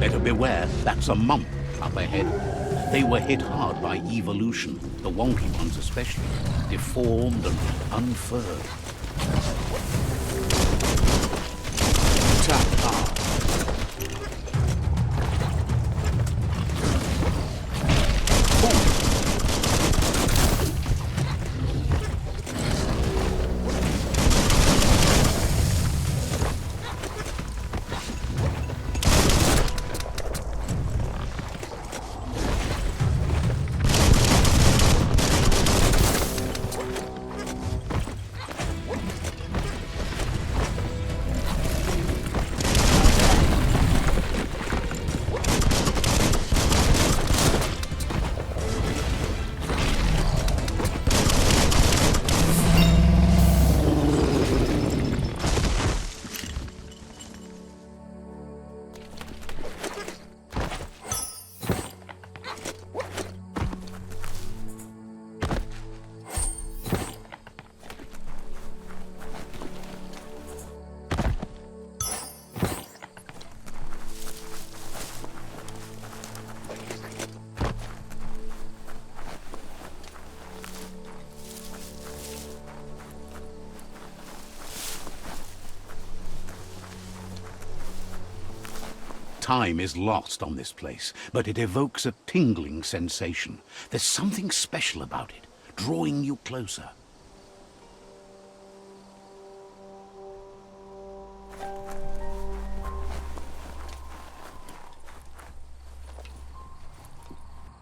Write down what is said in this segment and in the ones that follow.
Better beware, that's a mump up ahead. They were hit hard by evolution, the wonky ones especially, deformed and unfurred. Tap hard. Time is lost on this place, but it evokes a tingling sensation. There's something special about it, drawing you closer.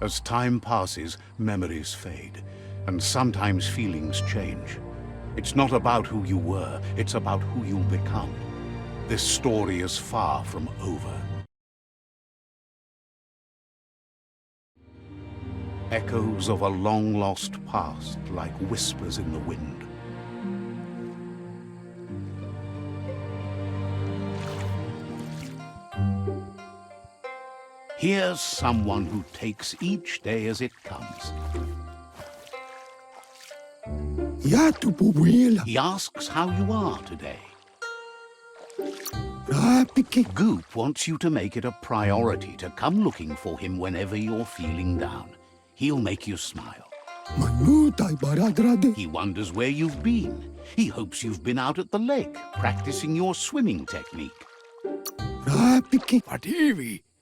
As time passes, memories fade, and sometimes feelings change. It's not about who you were, it's about who you'll become. This story is far from over. Echoes of a long-lost past, like whispers in the wind. Here's someone who takes each day as it comes. He asks how you are today. Goop wants you to make it a priority to come looking for him whenever you're feeling down. He'll make you smile. He wonders where you've been. He hopes you've been out at the lake, practicing your swimming technique.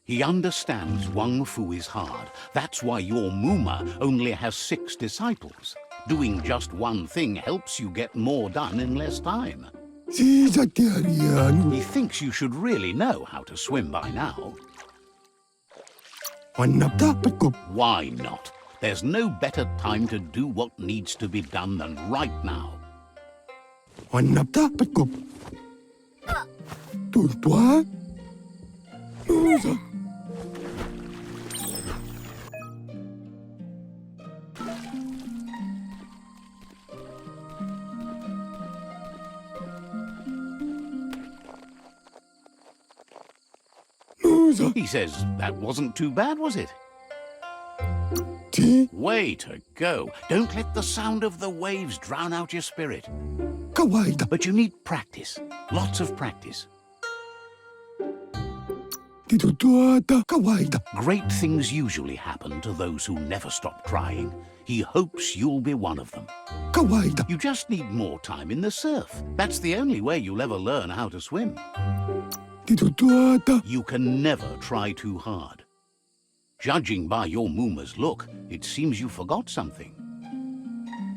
He understands Wang Fu is hard. That's why your Muma only has 6 disciples. Doing just one thing helps you get more done in less time. He thinks you should really know how to swim by now. Why not? There's no better time to do what needs to be done than right now. He says that wasn't too bad, was it? Way to go. Don't let the sound of the waves drown out your spirit. But you need practice. Lots of practice. Great things usually happen to those who never stop trying. He hopes you'll be one of them. You just need more time in the surf. That's the only way you'll ever learn how to swim. You can never try too hard. Judging by your Muma's look, it seems you forgot something.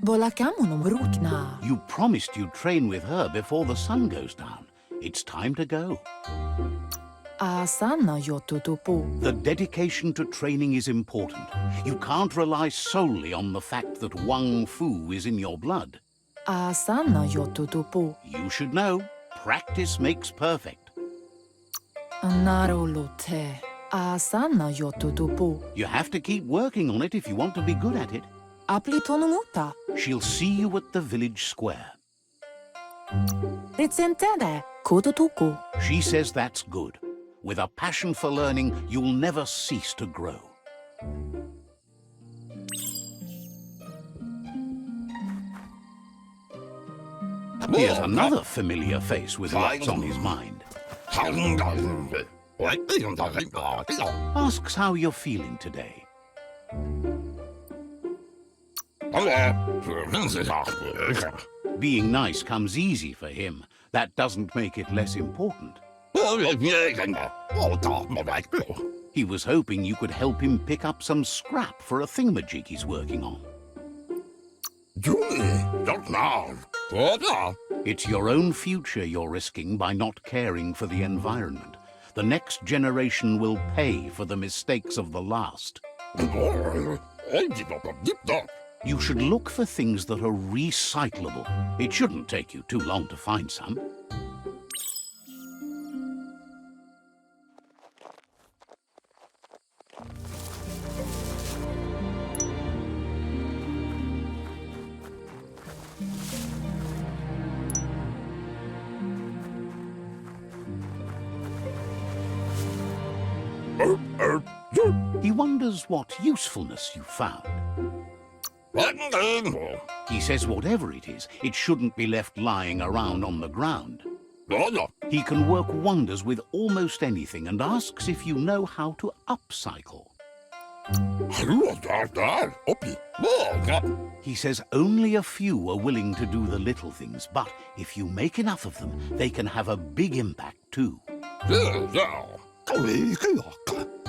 You promised you'd train with her before the sun goes down. It's time to go. The dedication to training is important. You can't rely solely on the fact that Wang Fu is in your blood. You should know, practice makes perfect. You have to keep working on it if you want to be good at it. She'll see you at the village square. She says that's good. With a passion for learning, you'll never cease to grow. Here's another familiar face with lots on his mind. Asks how you're feeling today. Being nice comes easy for him. That doesn't make it less important. He was hoping you could help him pick up some scrap for a thingamajig he's working on. It's your own future you're risking by not caring for the environment. The next generation will pay for the mistakes of the last. You should look for things that are recyclable. It shouldn't take you too long to find some. He wonders what usefulness you found. He says whatever it is, it shouldn't be left lying around on the ground. He can work wonders with almost anything and asks if you know how to upcycle. He says only a few are willing to do the little things, but if you make enough of them, they can have a big impact too.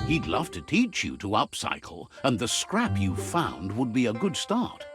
He'd love to teach you to upcycle, and the scrap you found would be a good start.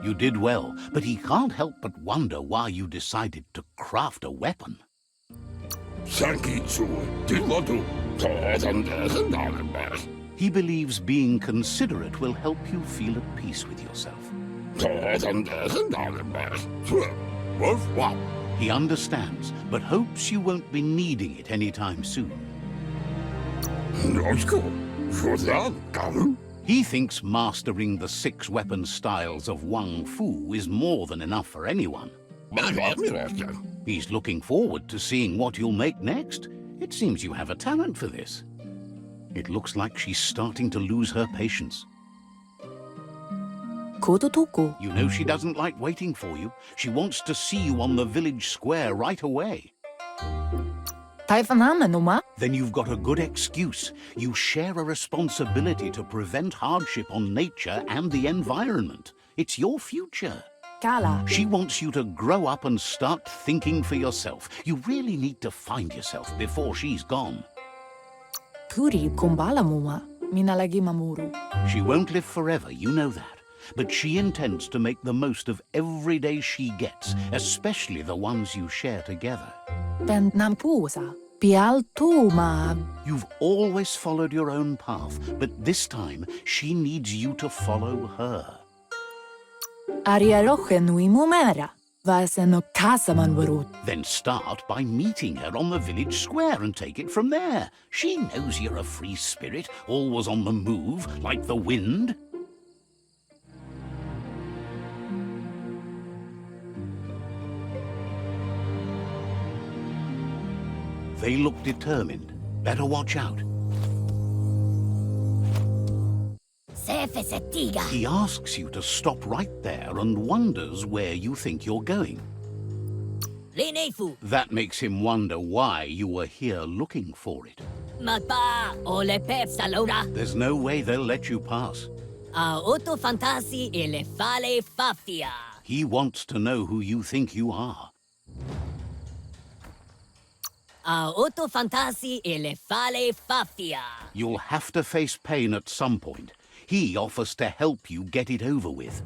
You did well, but he can't help but wonder why you decided to craft a weapon. He believes being considerate will help you feel at peace with yourself. He understands, but hopes you won't be needing it anytime soon. He thinks mastering the 6 weapon styles of Wang Fu is more than enough for anyone. He's looking forward to seeing what you'll make next. It seems you have a talent for this. It looks like she's starting to lose her patience. You know she doesn't like waiting for you. She wants to see you on the village square right away. Then you've got a good excuse. You share a responsibility to prevent hardship on nature and the environment. It's your future. She wants you to grow up and start thinking for yourself. You really need to find yourself before she's gone. She won't live forever, you know that. But she intends to make the most of every day she gets, especially the ones you share together. You've always followed your own path, but this time she needs you to follow her. Then start by meeting her on the village square and take it from there. She knows you're a free spirit, always on the move, like the wind. They look determined. Better watch out. He asks you to stop right there and wonders where you think you're going. That makes him wonder why you were here looking for it. There's no way they'll let you pass. He wants to know who you think you are. You'll have to face pain at some point. He offers to help you get it over with.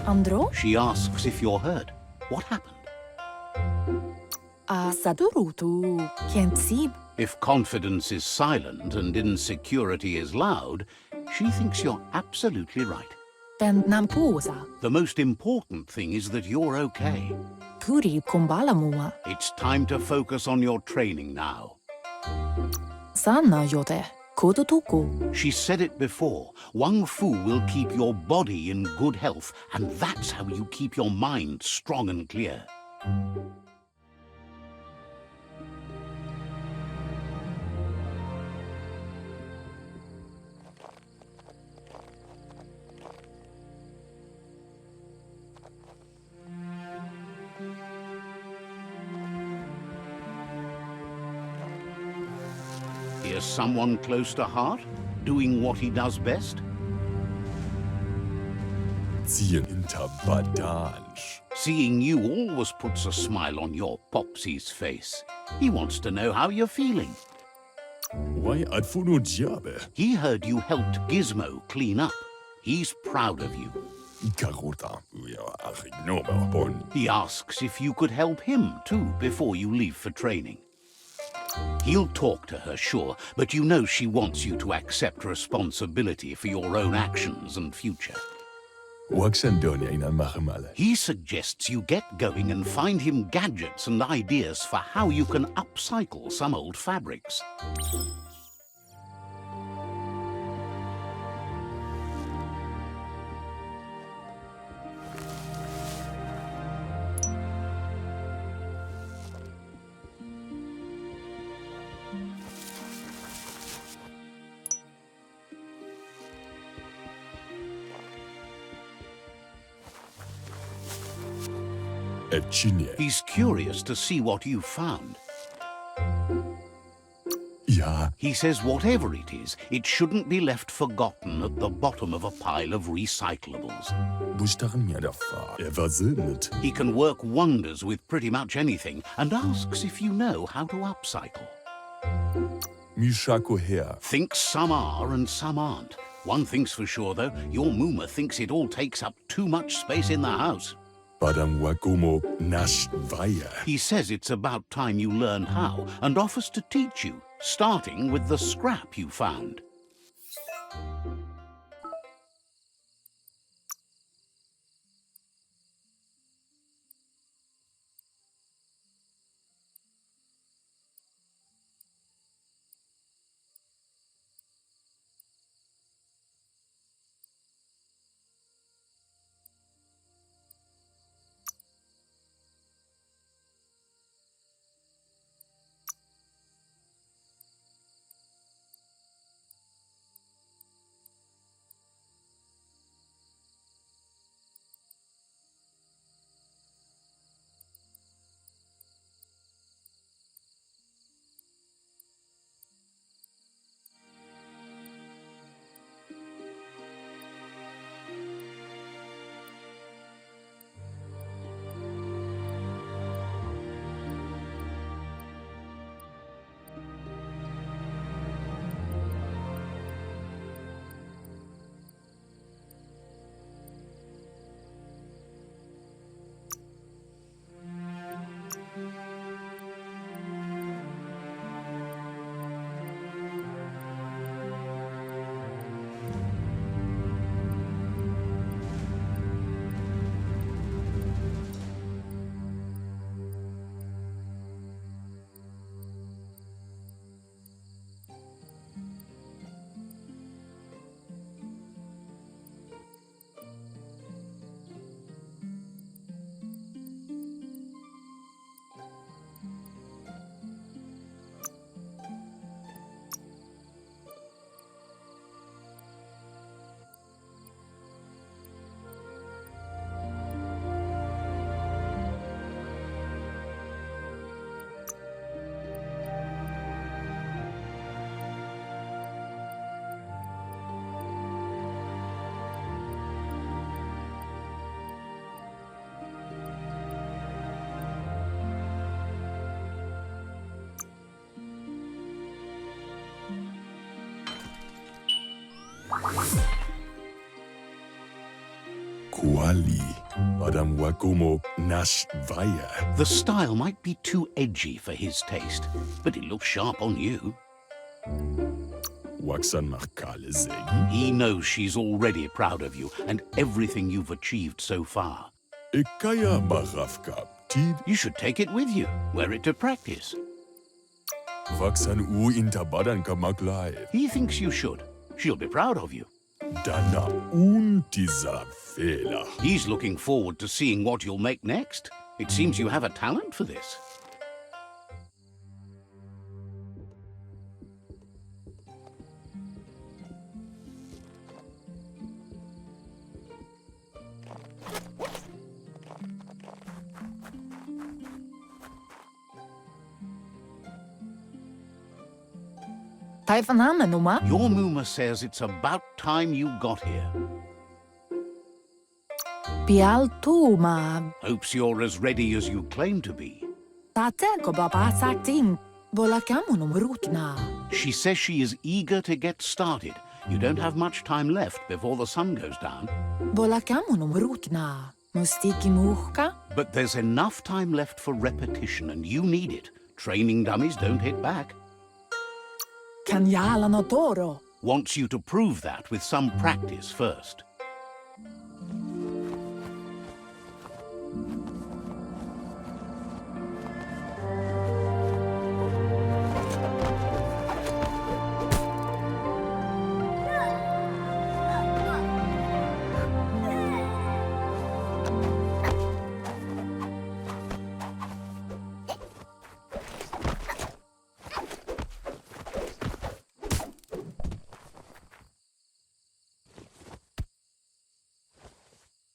Andro? She asks if you're hurt. What happened? Sadurutu. Kientsib. If confidence is silent and insecurity is loud, she thinks you're absolutely right. Then nampusa. The most important thing is that you're okay. Turi kumbala mua. It's time to focus on your training now. Sana yote. Kudutuku. She said it before. Wang Fu will keep your body in good health, and that's how you keep your mind strong and clear. Here's someone close to heart, doing what he does best. Ziehen Interbadansch. Seeing you always puts a smile on your Popsy's face. He wants to know how you're feeling. Why adfuno diabe? He heard you helped Gizmo clean up. He's proud of you. Karota, ja, achignomo bon. He asks if you could help him too before you leave for training. He'll talk to her, sure, but you know she wants you to accept responsibility for your own actions and future. Waxandonia in Mahamalle. He suggests you get going and find him gadgets and ideas for how you can upcycle some old fabrics. Epchinie. He's curious to see what you've found. Ja, He says whatever it is, it shouldn't be left forgotten at the bottom of a pile of recyclables. Bustachen mir der Fahr. War sinnet. He can work wonders with pretty much anything and asks if you know how to upcycle. Mishako her. Thinks some are and some aren't. One thing's for sure, though, your Mooma thinks it all takes up too much space in the house. Badam wakomo nash vaya. He says it's about time you learn how and offers to teach you, starting with the scrap you found. Kuali. Badam wakumo nash vaya. The style might be too edgy for his taste, but it looks sharp on you. Waxan makale zegi. He knows she's already proud of you and everything you've achieved so far. Ikaya marafka. Tid. You should take it with you, wear it to practice. Waxan u intabadan kamaklai. He thinks you should. She'll be proud of you. Dana untisa fela. He's looking forward to seeing what you'll make next. It seems you have a talent for this. Your Muma says it's about time you got here. Pialtuma. Hopes you're as ready as you claim to be. Tateko baba saktim. Volakamunum rutna. She says she is eager to get started. You don't have much time left before the sun goes down. Volakamunum rutna. Mustiki muhka. But there's enough time left for repetition, and you need it. Training dummies don't hit back. Kanyala no toro. Wants you to prove that with some practice first.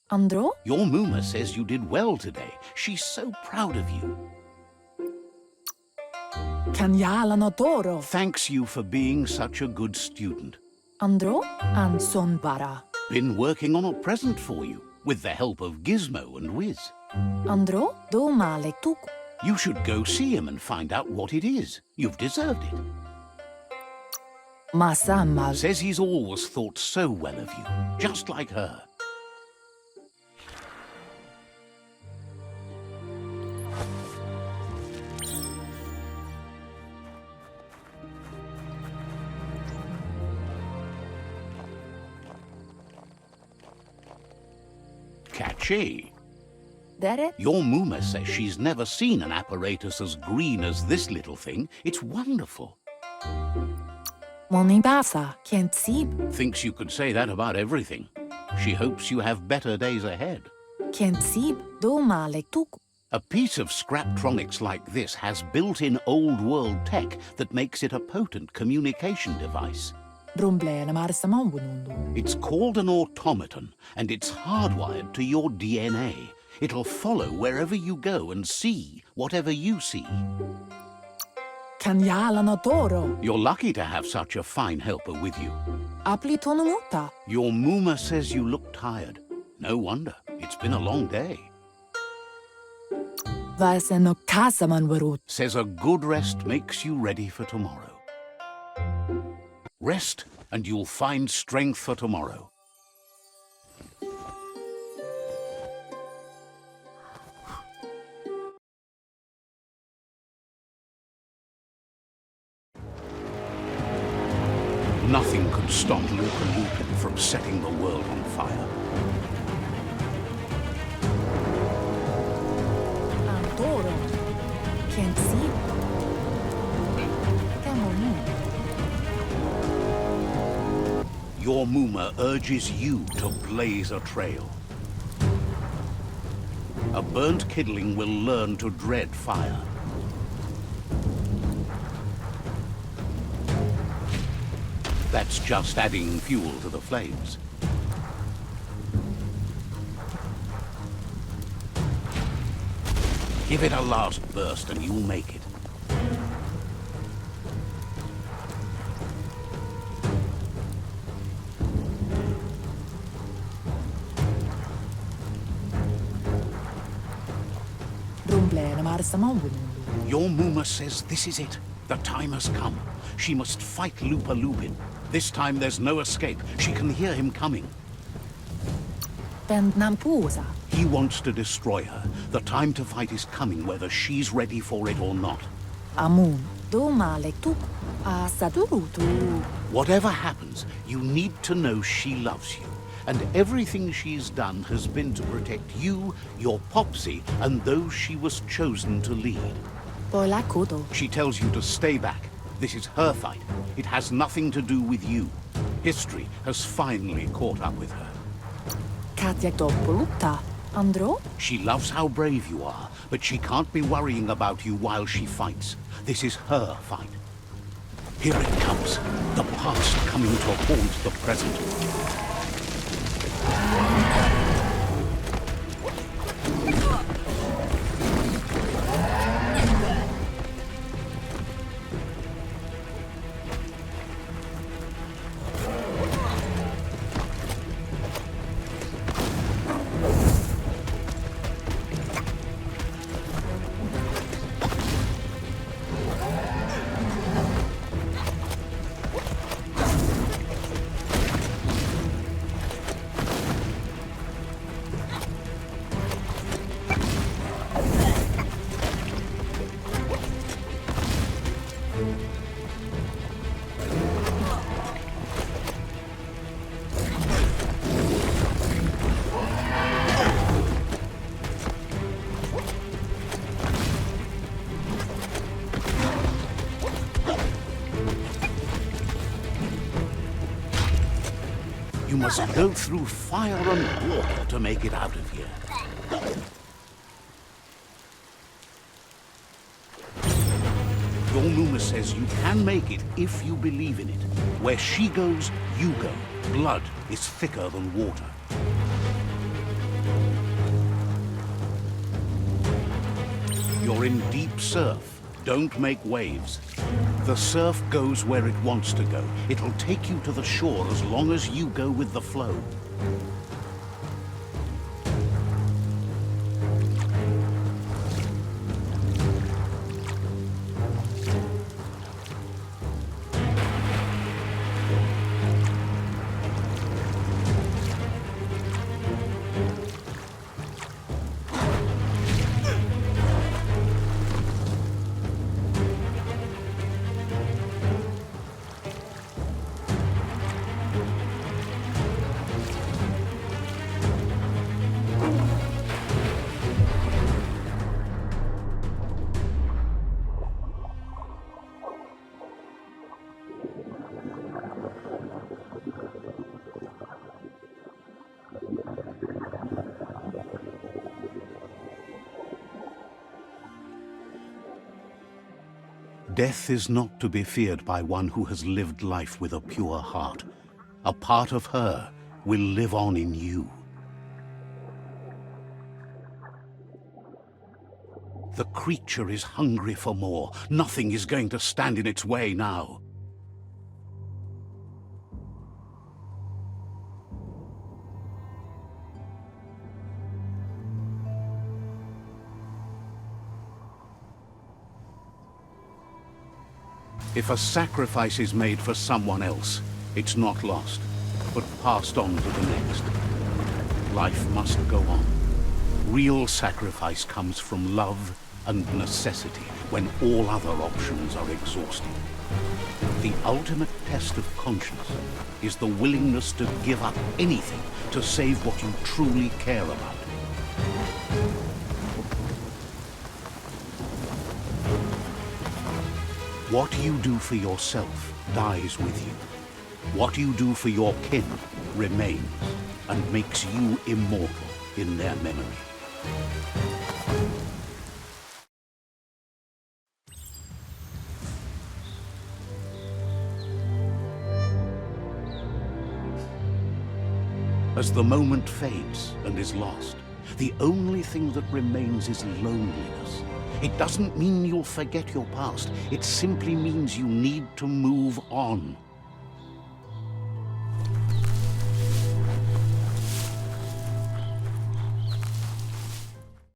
Andro? Your Muma says you did well today. She's so proud of you. Kanyala no toro. Thanks you for being such a good student. Andro and Sonbara. Been working on a present for you, with the help of Gizmo and Wiz. Andro do male tuku. You should go see him and find out what it is. You've deserved it. Masama. Says he's always thought so well of you, just like her. Catchy. Dere? Your Muma says she's never seen an apparatus as green as this little thing. It's wonderful. Monibasa can't see. Thinks you could say that about everything. She hopes you have better days ahead. Can't see. Do male tuku. A piece of Scraptronics like this has built-in old-world tech that makes it a potent communication device. Brumblena marsamawunundu. It's called an automaton, and it's hardwired to your DNA. It'll follow wherever you go and see whatever you see. Kanyala no toro. You're lucky to have such a fine helper with you. Apli tonomuta. Your Muma says you look tired. No wonder. It's been a long day. Vase no kasaman varut. Says a good rest makes you ready for tomorrow. Rest, and you'll find strength for tomorrow. Nothing could stop Lupin from setting the world on fire. Antoro. Can't see. Your Muma urges you to blaze a trail. A burnt kidling will learn to dread fire. That's just adding fuel to the flames. Give it a last burst and you'll make it. Your Muma says this is it. The time has come. She must fight Lupin. This time there's no escape. She can hear him coming. Ben Nampusa. He wants to destroy her. The time to fight is coming, whether she's ready for it or not. Amun. Do male tu. Asadurutu. Whatever happens, you need to know she loves you. And everything she's done has been to protect you, your Popsy, and those she was chosen to lead. Pola kudo. She tells you to stay back. This is her fight. It has nothing to do with you. History has finally caught up with her. Katja Dopoluta. Andro? She loves how brave you are, but she can't be worrying about you while she fights. This is her fight. Here it comes. The past coming to haunt the present. You must go through fire and water to make it out of here. Your Muma says you can make it if you believe in it. Where she goes, you go. Blood is thicker than water. You're in deep surf. Don't make waves. The surf goes where it wants to go. It'll take you to the shore as long as you go with the flow. Death is not to be feared by one who has lived life with a pure heart. A part of her will live on in you. The creature is hungry for more. Nothing is going to stand in its way now. If a sacrifice is made for someone else, it's not lost, but passed on to the next. Life must go on. Real sacrifice comes from love and necessity when all other options are exhausted. The ultimate test of conscience is the willingness to give up anything to save what you truly care about. What you do for yourself dies with you. What you do for your kin remains and makes you immortal in their memory. As the moment fades and is lost, the only thing that remains is loneliness. It doesn't mean you'll forget your past. It simply means you need to move on.